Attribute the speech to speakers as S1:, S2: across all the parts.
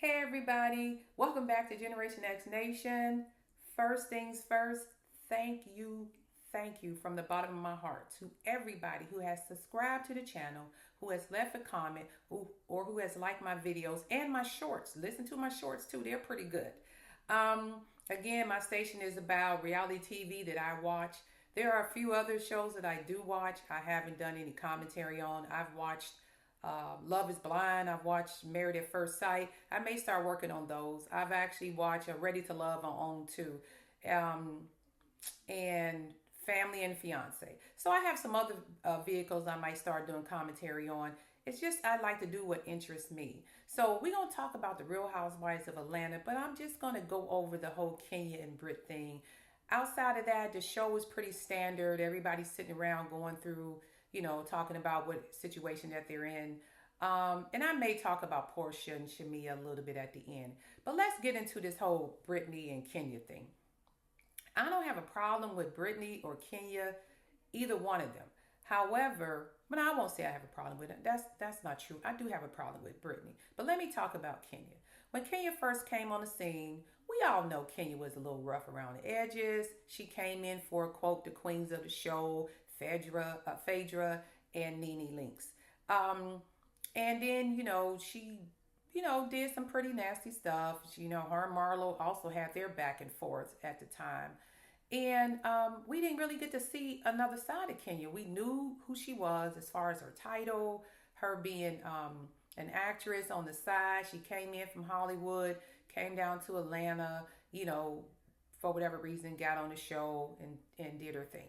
S1: Hey everybody, welcome back to Generation X Nation. First things first, thank you from the bottom of my heart to everybody who has subscribed to the channel, who has left a comment, or who has liked my videos and my shorts. Listen to my shorts too, they're pretty good. Again, my station is about reality TV that I watch. There are a few other shows that I do watch. I haven't done any commentary on. I've watched Love is Blind. I've watched Married at First Sight. I may start working on those. I've actually watched Ready to Love on OWN too, and Family and Fiance. So I have some other vehicles I might start doing commentary on. It's just I like to do what interests me. So we're going to talk about the Real Housewives of Atlanta, but I'm just going to go over the whole Kenya and Brit thing. Outside of that, the show is pretty standard. Everybody's sitting around going through, talking about what situation that they're in. And I may talk about Portia and Shamia a little bit at the end. But let's get into this whole Brittany and Kenya thing. I don't have a problem with Brittany or Kenya, either one of them. However, but I won't say I have a problem with it. That's not true. I do have a problem with Brittany. But let me talk about Kenya. When Kenya first came on the scene, we all know Kenya was a little rough around the edges. She came in for, quote, the queens of the show, Phaedra and Nene Leakes. And then, she, did some pretty nasty stuff. Her and Marlo also had their back and forth at the time. And we didn't really get to see another side of Kenya. We knew who she was as far as her title, her being an actress on the side. She came in from Hollywood, came down to Atlanta, for whatever reason, got on the show and did her thing.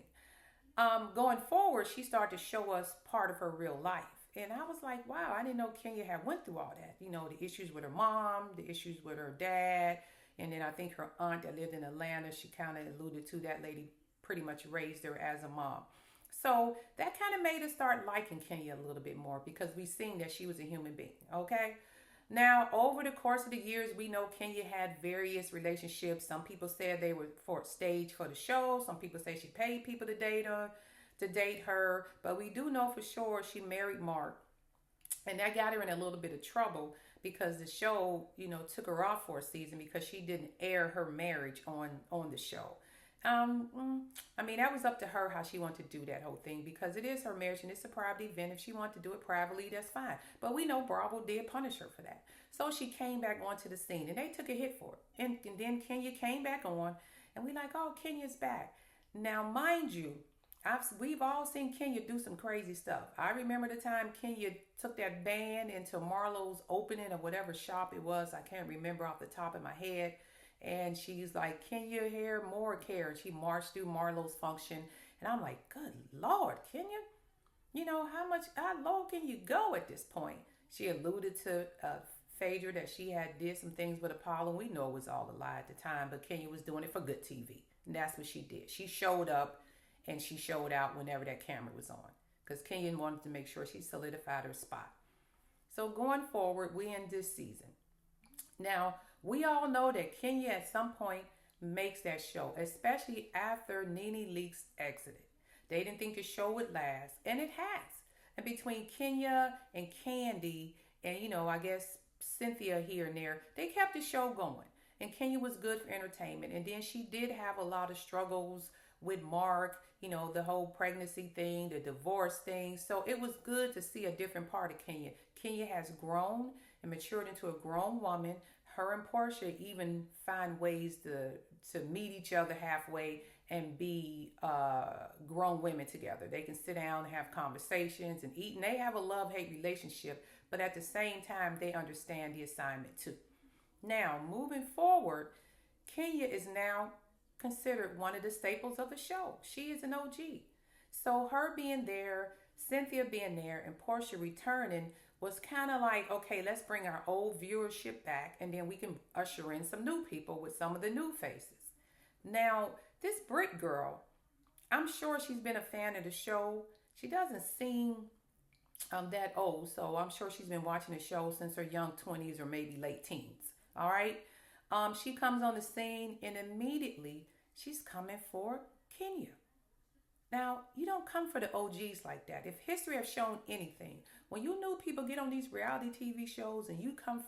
S1: Going forward, she started to show us part of her real life. And I was like, wow, I didn't know Kenya had went through all that. The issues with her mom, the issues with her dad. And then I think her aunt that lived in Atlanta, she kind of alluded to that lady pretty much raised her as a mom. So that kind of made us start liking Kenya a little bit more because we seen that she was a human being, okay? Now, over the course of the years, we know Kenya had various relationships. Some people said they were for stage for the show. Some people say she paid people to date her. But we do know for sure she married Mark. And that got her in a little bit of trouble because the show, took her off for a season because she didn't air her marriage on the show. That was up to her how she wanted to do that whole thing because it is her marriage and it's a private event. If she wanted to do it privately, that's fine. But we know Bravo did punish her for that. So she came back onto the scene and they took a hit for it. And then Kenya came back on and we like, oh, Kenya's back. Now, mind you, we've all seen Kenya do some crazy stuff. I remember the time Kenya took that band into Marlo's opening of whatever shop it was. I can't remember off the top of my head. And she's like, Kenya here, more care. And she marched through Marlo's function. And I'm like, good Lord, Kenya, how low can you go at this point? She alluded to Phaedra that she had did some things with Apollo. We know it was all a lie at the time, but Kenya was doing it for good TV. And that's what she did. She showed up and she showed out whenever that camera was on because Kenya wanted to make sure she solidified her spot. So going forward, we in this season. Now, we all know that Kenya at some point makes that show, especially after Nene Leakes exited. They didn't think the show would last, and it has. And between Kenya and Candy and, I guess Cynthia here and there, they kept the show going. And Kenya was good for entertainment. And then she did have a lot of struggles with Mark, the whole pregnancy thing, the divorce thing. So it was good to see a different part of Kenya. Kenya has grown and matured into a grown woman. Her and Portia even find ways to meet each other halfway and be grown women together. They can sit down and have conversations and eat. And they have a love-hate relationship. But at the same time, they understand the assignment too. Now, moving forward, Kenya is now considered one of the staples of the show. She is an OG. So her being there, Cynthia being there, and Portia returning was kind of like, okay, let's bring our old viewership back and then we can usher in some new people with some of the new faces. Now, this Brit girl, I'm sure she's been a fan of the show. She doesn't seem that old, so I'm sure she's been watching the show since her young 20s or maybe late teens. All right? She comes on the scene and immediately she's coming for Kenya. Now, you don't come for the OGs like that. If history has shown anything, when you new people get on these reality TV shows and you come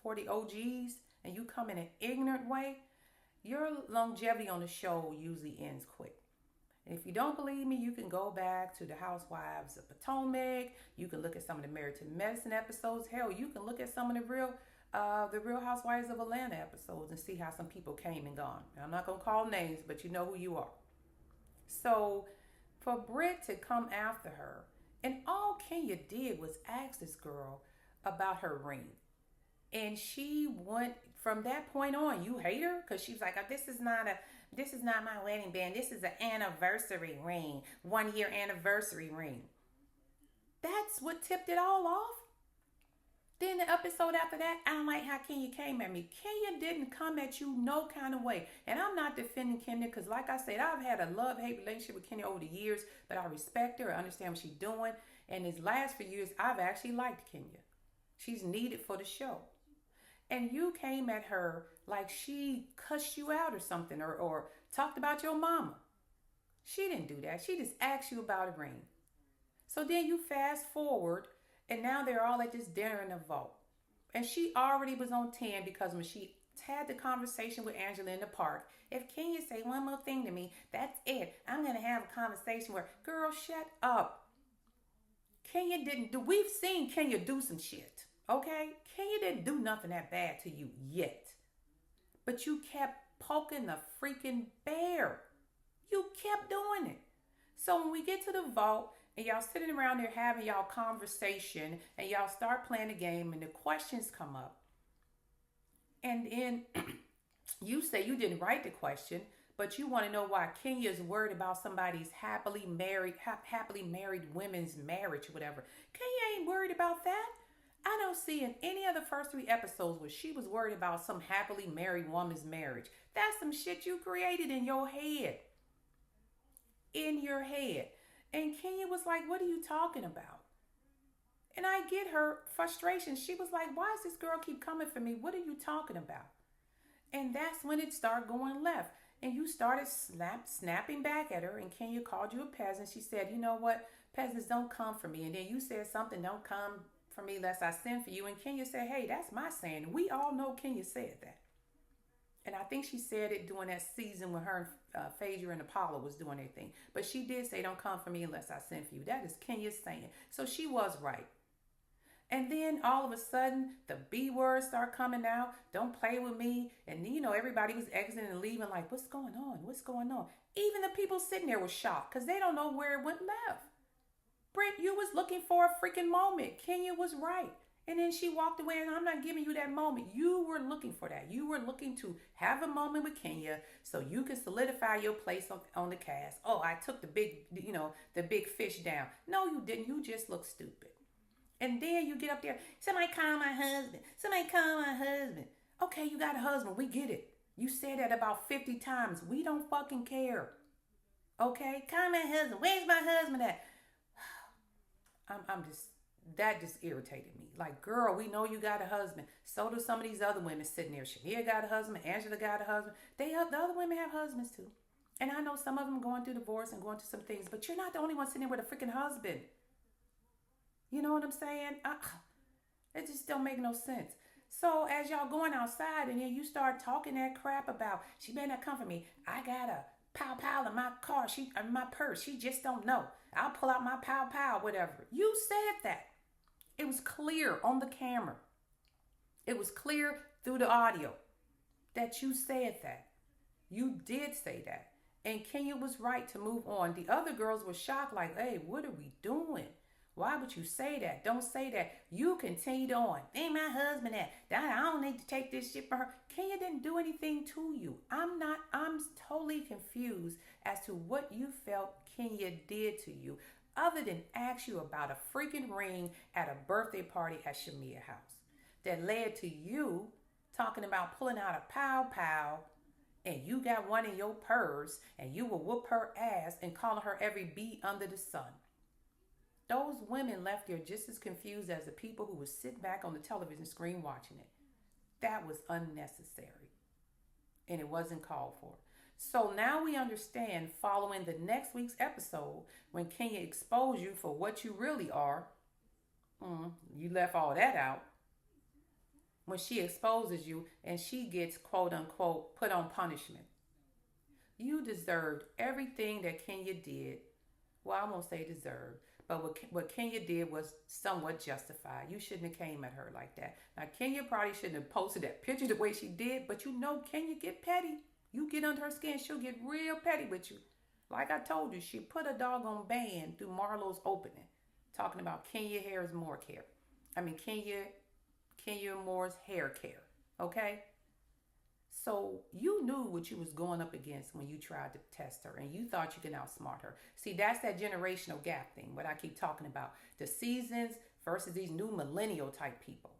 S1: for the OGs and you come in an ignorant way, your longevity on the show usually ends quick. And if you don't believe me, you can go back to the Housewives of Potomac. You can look at some of the Married to Medicine episodes. Hell, you can look at some of the Real Housewives of Atlanta episodes and see how some people came and gone. Now, I'm not gonna call names, but you know who you are. So, for Britt to come after her, and all Kenya did was ask this girl about her ring, and she went from that point on. You hate her because she was like, oh, this is not my wedding band. This is an anniversary ring, 1 year anniversary ring. That's what tipped it all off. Then the episode after that, I don't like how Kenya came at me. Kenya didn't come at you no kind of way. And I'm not defending Kenya because, like I said, I've had a love-hate relationship with Kenya over the years, but I respect her. I understand what she's doing. And these last few years, I've actually liked Kenya. She's needed for the show. And you came at her like she cussed you out or something or talked about your mama. She didn't do that. She just asked you about a ring. So then you fast forward, and now they're all at this dinner in the vault. And she already was on 10 because when she had the conversation with Angela in the park, if Kenya say one more thing to me, that's it. I'm going to have a conversation where, girl, shut up. Kenya didn't do, we've seen Kenya do some shit, okay? Kenya didn't do nothing that bad to you yet. But you kept poking the freaking bear. You kept doing it. So when we get to the vault, and y'all sitting around there having y'all conversation, and y'all start playing the game, and the questions come up. And then you say you didn't write the question, but you want to know why Kenya is worried about somebody's happily married women's marriage or whatever. Kenya ain't worried about that. I don't see in any of the first 3 episodes where she was worried about some happily married woman's marriage. That's some shit you created in your head. In your head. And Kenya was like, what are you talking about? And I get her frustration. She was like, why does this girl keep coming for me? What are you talking about? And that's when it started going left. And you started snapping back at her. And Kenya called you a peasant. She said, you know what? Peasants don't come for me. And then you said something, don't come for me lest I send for you. And Kenya said, hey, that's my saying. We all know Kenya said that. And I think she said it during that season when her and Phaedra and Apollo was doing their thing. But she did say, don't come for me unless I send for you. That is Kenya's saying. So she was right. And then all of a sudden, the B words start coming out. Don't play with me. And, you know, everybody was exiting and leaving like, what's going on? What's going on? Even the people sitting there were shocked because they don't know where it went left. Britt, you was looking for a freaking moment. Kenya was right. And then she walked away, and I'm not giving you that moment. You were looking for that. You were looking to have a moment with Kenya so you can solidify your place on the cast. Oh, I took the big fish down. No, you didn't. You just look stupid. And then you get up there. Somebody call my husband. Somebody call my husband. Okay, you got a husband. We get it. You said that about 50 times. We don't fucking care. Okay? Call my husband. Where's my husband at? That just irritated me. Like, girl, we know you got a husband. So do some of these other women sitting there. Shania got a husband. Angela got a husband. The other women have husbands too. And I know some of them going through divorce and going through some things. But you're not the only one sitting there with a freaking husband. You know what I'm saying? It just don't make no sense. So as y'all going outside and then you start talking that crap about, she better not come for me. I got a pow in my car. In my purse. She just don't know. I'll pull out my pow, whatever. You said that. It was clear on the camera. It was clear through the audio that you said that. You did say that. And Kenya was right to move on. The other girls were shocked like, hey, what are we doing? Why would you say that? Don't say that. You continued on. Ain't my husband at? I don't need to take this shit for her. Kenya didn't do anything to you. I'm totally confused as to what you felt Kenya did to you, other than ask you about a freaking ring at a birthday party at Shamia's house that led to you talking about pulling out a pow and you got one in your purse and you will whoop her ass and calling her every bee under the sun. Those women left there just as confused as the people who would sit back on the television screen watching it. That was unnecessary and it wasn't called for. So now we understand, following the next week's episode, when Kenya exposed you for what you really are, you left all that out. when she exposes you and she gets quote unquote put on punishment. You deserved everything that Kenya did. Well, I won't say deserved, but what Kenya did was somewhat justified. You shouldn't have came at her like that. Now, Kenya probably shouldn't have posted that picture the way she did, but you know Kenya get petty. You get under her skin, she'll get real petty with you. Like I told you, she put a doggone band through Marlo's opening, talking about Kenya Hair's more care. I mean, Kenya Moore's hair care. Okay? So you knew what you was going up against when you tried to test her and you thought you could outsmart her. See, that's that generational gap thing, what I keep talking about. The seasons versus these new millennial type people.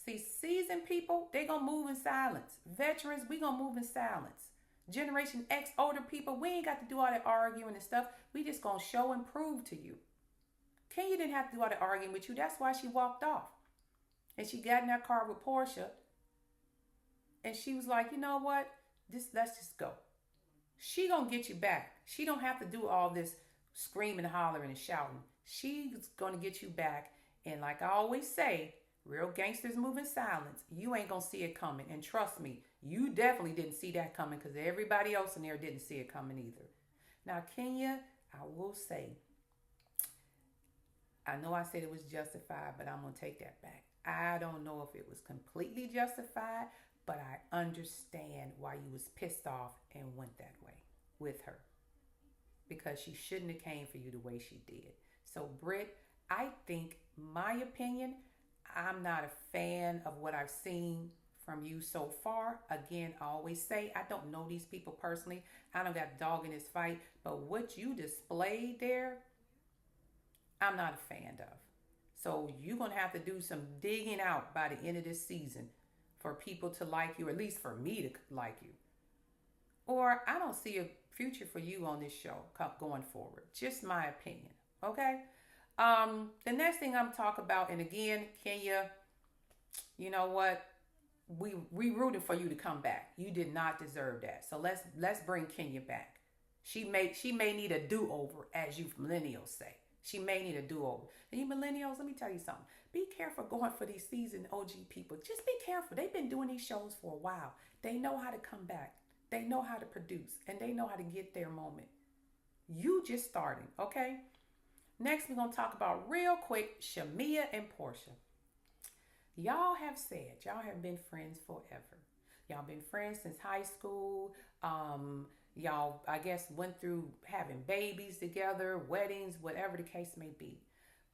S1: See, seasoned people, they gonna move in silence. Veterans, we gonna move in silence. Generation X, older people, we ain't got to do all that arguing and stuff. We just gonna show and prove to you. Kenya didn't have to do all that arguing with you. That's why she walked off. And she got in that car with Portia. And she was like, you know what? Let's just go. She gonna get you back. She don't have to do all this screaming, hollering, and shouting. She's gonna get you back. And like I always say, real gangsters move in silence. You ain't gonna see it coming. And trust me, you definitely didn't see that coming because everybody else in there didn't see it coming either. Now, Kenya, I will say, I know I said it was justified, but I'm gonna take that back. I don't know if it was completely justified, but I understand why you was pissed off and went that way with her. Because she shouldn't have came for you the way she did. So Britt, I think, my opinion, I'm not a fan of what I've seen from you so far. Again, I always say, I don't know these people personally. I don't got a dog in this fight. But what you displayed there, I'm not a fan of. So you're going to have to do some digging out by the end of this season for people to like you, or at least for me to like you. Or I don't see a future for you on this show going forward. Just my opinion. Okay? The next thing I'm talking about, and again, Kenya, you know what? We rooted for you to come back. You did not deserve that. So let's bring Kenya back. She may need a do-over, as you millennials say. She may need a do-over. And you millennials, let me tell you something. Be careful going for these seasoned OG people. Just be careful. They've been doing these shows for a while. They know how to come back. They know how to produce. And they know how to get their moment. You just starting, okay? Next, we're going to talk about real quick, Shamia and Portia. Y'all have said y'all have been friends forever. Y'all been friends since high school. Y'all, I guess, went through having babies together, weddings, whatever the case may be.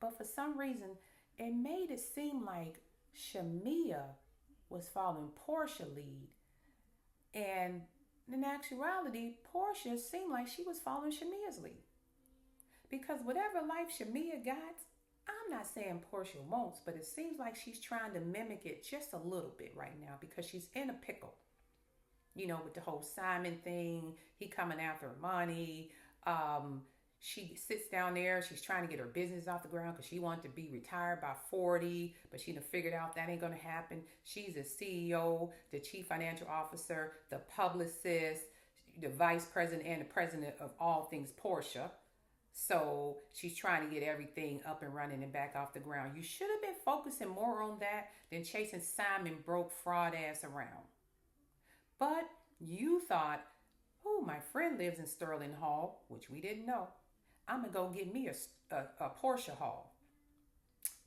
S1: But for some reason, it made it seem like Shamia was following Portia lead. And in actuality, Portia seemed like she was following Shamia's lead. Because whatever life Shamia got, I'm not saying Portia won't, but it seems like she's trying to mimic it just a little bit right now because she's in a pickle. You know, with the whole Simon thing, he coming after her money. She sits down there. She's trying to get her business off the ground because she wanted to be retired by 40, but she done figured out that ain't going to happen. She's the CEO, the chief financial officer, the publicist, the vice president, and the president of all things Portia. So she's trying to get everything up and running and back off the ground. You should have been focusing more on that than chasing Simon broke fraud ass around. But you thought, oh, my friend lives in Sterling Hall, which we didn't know. I'm going to go get me a Portia Hall.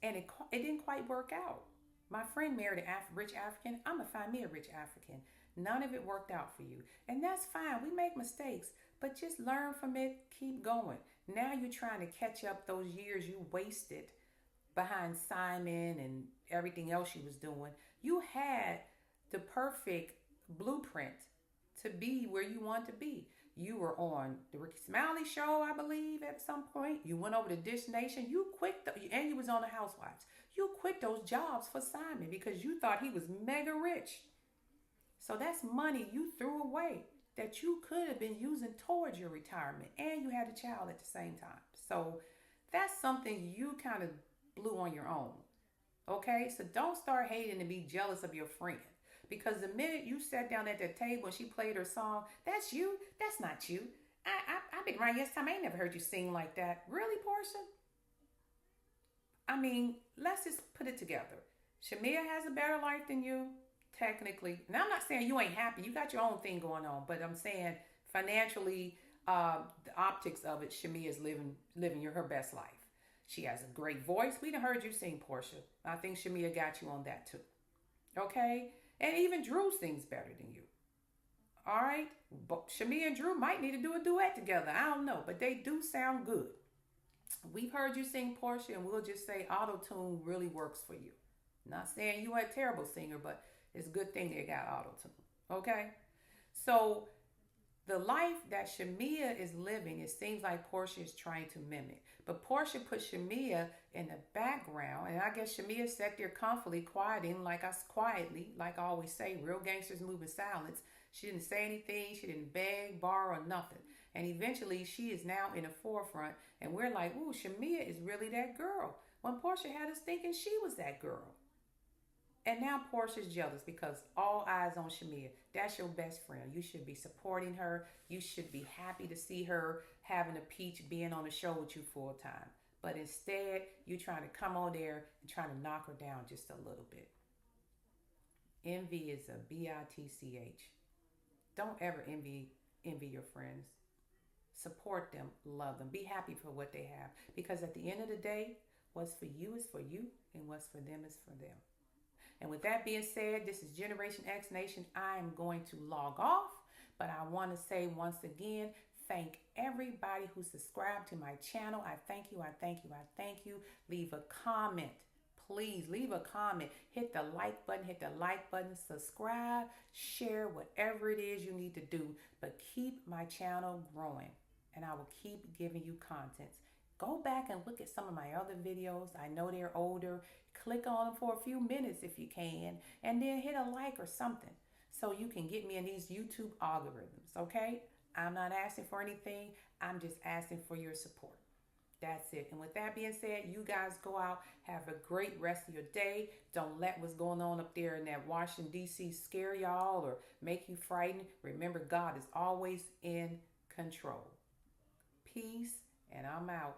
S1: And it didn't quite work out. My friend married a rich African. I'm going to find me a rich African. None of it worked out for you. And that's fine. We make mistakes. But just learn from it. Keep going. Now you're trying to catch up those years you wasted behind Simon and everything else you was doing. You had the perfect blueprint to be where you want to be. You were on the Ricky Smiley show, I believe, at some point. You went over to Dish Nation. You quit, and you was on the Housewives. You quit those jobs for Simon because you thought he was mega rich. So that's money you threw away that you could have been using towards your retirement, and you had a child at the same time. So that's something you kind of blew on your own. Okay? So don't start hating and be jealous of your friend. Because the minute you sat down at that table and she played her song, that's you. That's not you. I've been around this time. I ain't never heard you sing like that. Really, Portia? I mean, let's just put it together. Shamia has a better life than you, technically. Now, I'm not saying you ain't happy. You got your own thing going on, but I'm saying financially, the optics of it, Shamia is living her best life. She has a great voice. We done heard you sing, Portia. I think Shamia got you on that too. Okay, and even Drew sings better than you. All right, but Shamia and Drew might need to do a duet together. I don't know, but they do sound good. We've heard you sing, Portia, and we'll just say auto tune really works for you. Not saying you are a terrible singer, but it's a good thing they got auto tune. Okay? So the life that Shamia is living, it seems like Portia is trying to mimic. But Portia put Shamia in the background, and I guess Shamia sat there comfortably, quieting like us quietly, like I always say, real gangsters move in silence. She didn't say anything, she didn't beg, borrow, or nothing. And eventually she is now in the forefront, and we're like, ooh, Shamia is really that girl. When Portia had us thinking she was that girl. And now Portia's jealous because all eyes on Shamia. That's your best friend. You should be supporting her. You should be happy to see her having a peach being on the show with you full time. But instead, you're trying to come on there and trying to knock her down just a little bit. Envy is a bitch. Don't ever envy your friends. Support them, love them, be happy for what they have. Because at the end of the day, what's for you is for you, and what's for them is for them. And with that being said, this is Generation X Nation. I am going to log off, but I want to say once again, thank everybody who subscribed to my channel. I thank you, I thank you, I thank you. Leave a comment. Please leave a comment. Hit the like button, subscribe, share, whatever it is you need to do. But keep my channel growing, and I will keep giving you content. Go back and look at some of my other videos. I know they're older. Click on them for a few minutes if you can, and then hit a like or something so you can get me in these YouTube algorithms, okay? I'm not asking for anything. I'm just asking for your support. That's it. And with that being said, you guys go out, have a great rest of your day. Don't let what's going on up there in that Washington, D.C. scare y'all or make you frightened. Remember, God is always in control. Peace, and I'm out.